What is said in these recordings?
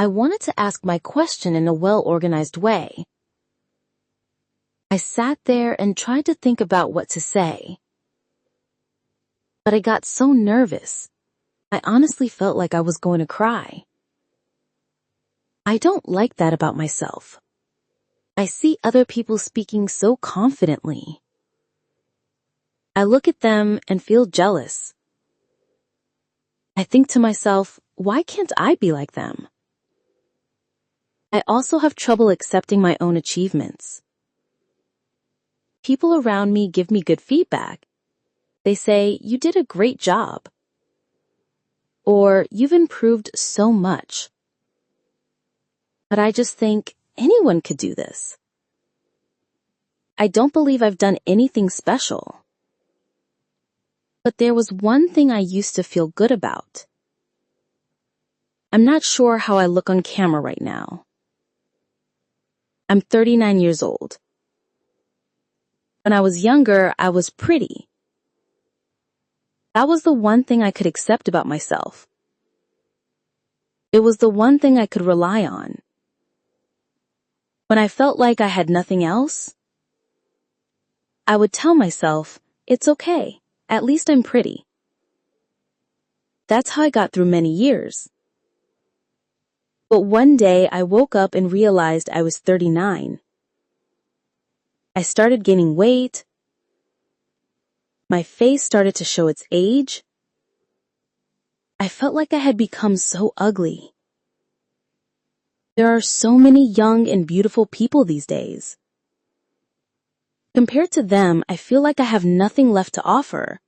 I wanted to ask my question in a well-organized way. I sat there and tried to think about what to say. But I got so nervous. I honestly felt like I was going to cry. I don't like that about myself. I see other people speaking so confidently. I look at them and feel jealous. I think to myself, why can't I be like them? I also have trouble accepting my own achievements. People around me give me good feedback. They say, you did a great job. Or, you've improved so much. But I just think, anyone could do this. I don't believe I've done anything special. But there was one thing I used to feel good about. I'm not sure how I look on camera right now. I'm 39 years old. When I was younger, I was pretty. That was the one thing I could accept about myself. It was the one thing I could rely on. When I felt like I had nothing else, I would tell myself, it's okay, at least I'm pretty. That's how I got through many years. But one day I woke up and realized I was 39. I started gaining weight. My face started to show its age. I felt like I had become so ugly. There are so many young and beautiful people these days. Compared to them, I feel like I have nothing left to offer.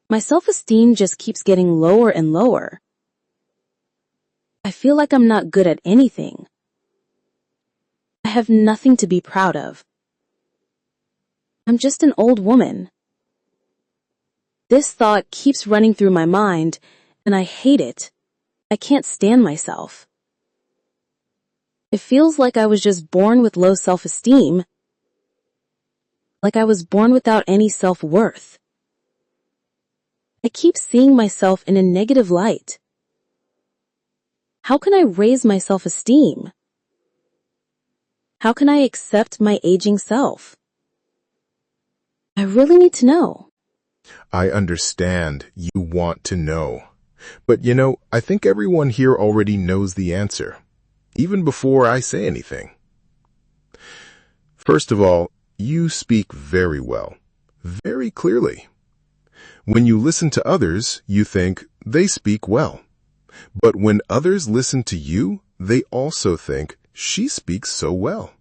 My self-esteem just keeps getting lower and lower. I feel like I'm not good at anything. I have nothing to be proud of. I'm just an old woman. This thought keeps running through my mind, and I hate it. I can't stand myself. It feels like I was just born with low self-esteem. Like I was born without any self-worth. I keep seeing myself in a negative light. How can I raise my self-esteem? How can I accept my aging self? I really need to know. I understand you want to know. But I think everyone here already knows the answer, even before I say anything. First of all, you speak very well, very clearly. When you listen to others, you think they speak well. But when others listen to you, they also think she speaks so well.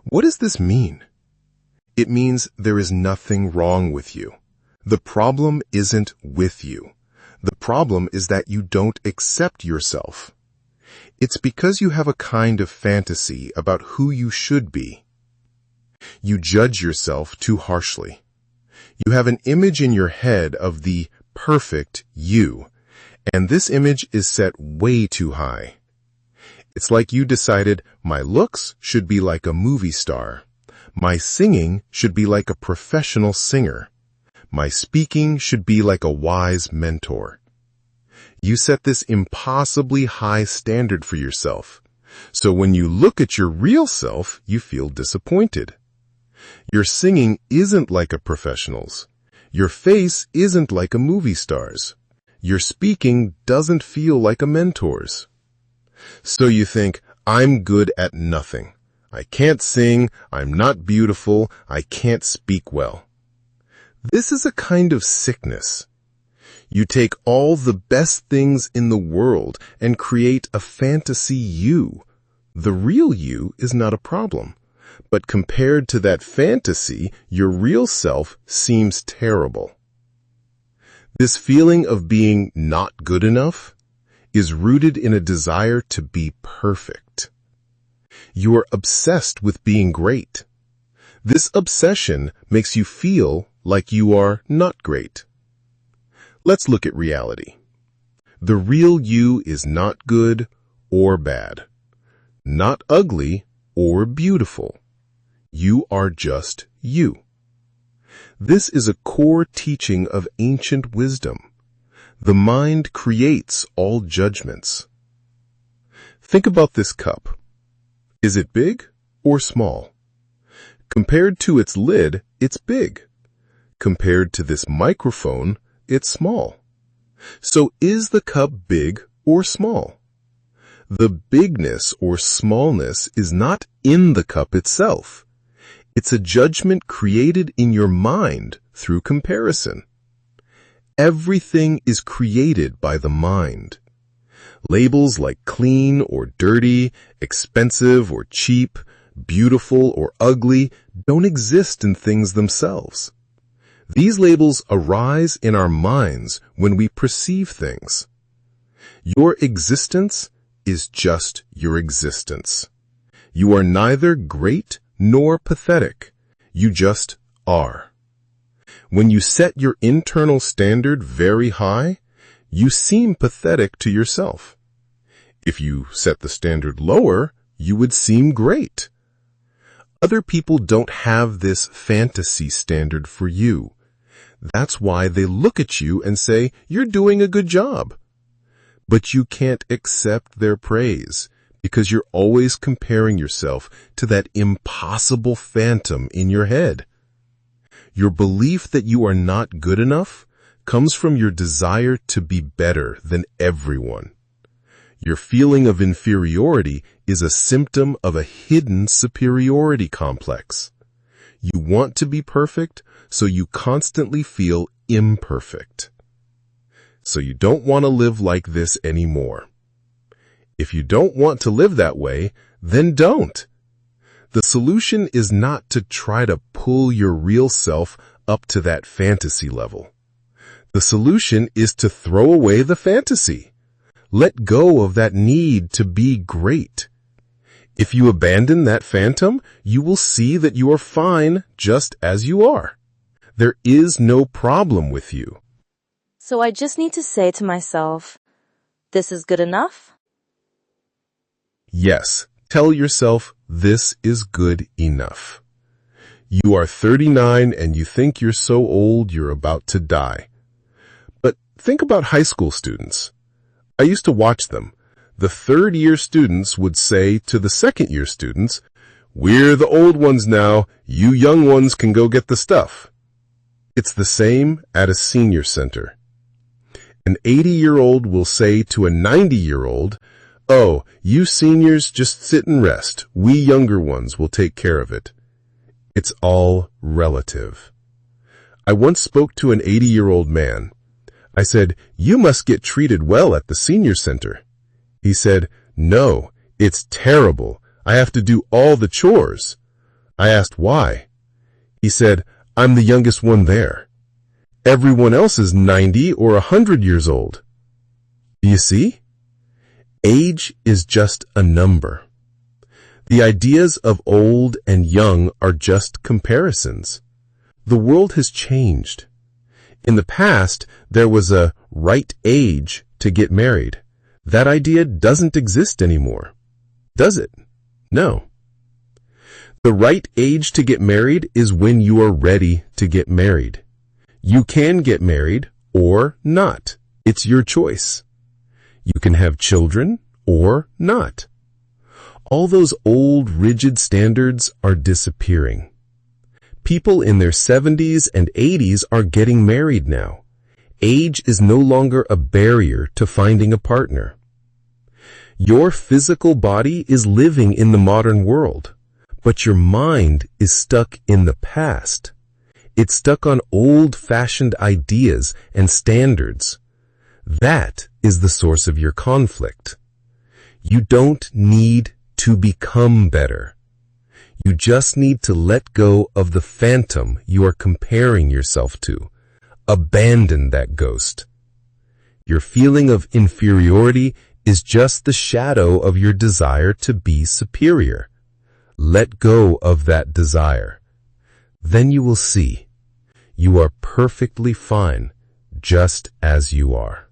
What does this mean? It means there is nothing wrong with you. The problem isn't with you. The problem is that you don't accept yourself. It's because you have a kind of fantasy about who you should be. You judge yourself too harshly. You have an image in your head of the perfect you, and this image is set way too high. It's like you decided my looks should be like a movie star. My singing should be like a professional singer. My speaking should be like a wise mentor. You set this impossibly high standard for yourself. So when you look at your real self, you feel disappointed. Your singing isn't like a professional's. Your face isn't like a movie star's. Your speaking doesn't feel like a mentor's. So you think, I'm good at nothing. I can't sing, I'm not beautiful, I can't speak well. This is a kind of sickness. You take all the best things in the world and create a fantasy you. The real you is not a problem. But compared to that fantasy, your real self seems terrible. This feeling of being not good enough is rooted in a desire to be perfect. You are obsessed with being great. This obsession makes you feel like you are not great. Let's look at reality. The real you is not good or bad, not ugly or beautiful. You are just you. This is a core teaching of ancient wisdom. The mind creates all judgments. Think about this cup. Is it big or small? Compared to its lid, it's big. Compared to this microphone, it's small. So is the cup big or small? The bigness or smallness is not in the cup itself. It's a judgment created in your mind through comparison. Everything is created by the mind. Labels like clean or dirty, expensive or cheap, beautiful or ugly don't exist in things themselves. These labels arise in our minds when we perceive things. Your existence is just your existence. You are neither great nor pathetic. You just are. When you set your internal standard very high, you seem pathetic to yourself. If you set the standard lower, you would seem great. Other people don't have this fantasy standard for you. That's why they look at you and say, "You're doing a good job." But you can't accept their praise because you're always comparing yourself to that impossible phantom in your head. Your belief that you are not good enough comes from your desire to be better than everyone. Your feeling of inferiority is a symptom of a hidden superiority complex. You want to be perfect, so you constantly feel imperfect. So you don't want to live like this anymore. If you don't want to live that way, then don't. The solution is not to try to pull your real self up to that fantasy level. The solution is to throw away the fantasy. Let go of that need to be great. If you abandon that phantom, you will see that you are fine just as you are. There is no problem with you. So I just need to say to myself, this is good enough? Yes, tell yourself this is good enough. You are 39 and you think you're so old you're about to die. But think about high school students. I used to watch them. The third-year students would say to the second-year students, "We're the old ones now. You young ones can go get the stuff." It's the same at a senior center. An 80-year-old will say to a 90-year-old, "Oh, you seniors just sit and rest. We younger ones will take care of it." It's all relative. I once spoke to an 80-year-old man. I said, "You must get treated well at the senior center." He said, "No, it's terrible. I have to do all the chores." I asked why. He said, "I'm the youngest one there. Everyone else is 90 or 100 years old." Do you see? Age is just a number. The ideas of old and young are just comparisons. The world has changed. In the past, there was a right age to get married. That idea doesn't exist anymore. Does it? No. The right age to get married is when you are ready to get married. You can get married or not. It's your choice. You can have children or not. All those old, rigid standards are disappearing. People in their 70s and 80s are getting married now. Age is no longer a barrier to finding a partner. Your physical body is living in the modern world, but your mind is stuck in the past. It's stuck on old-fashioned ideas and standards. That is the source of your conflict. You don't need to become better. You just need to let go of the phantom you are comparing yourself to. Abandon that ghost. Your feeling of inferiority is just the shadow of your desire to be superior. Let go of that desire. Then you will see you are perfectly fine just as you are.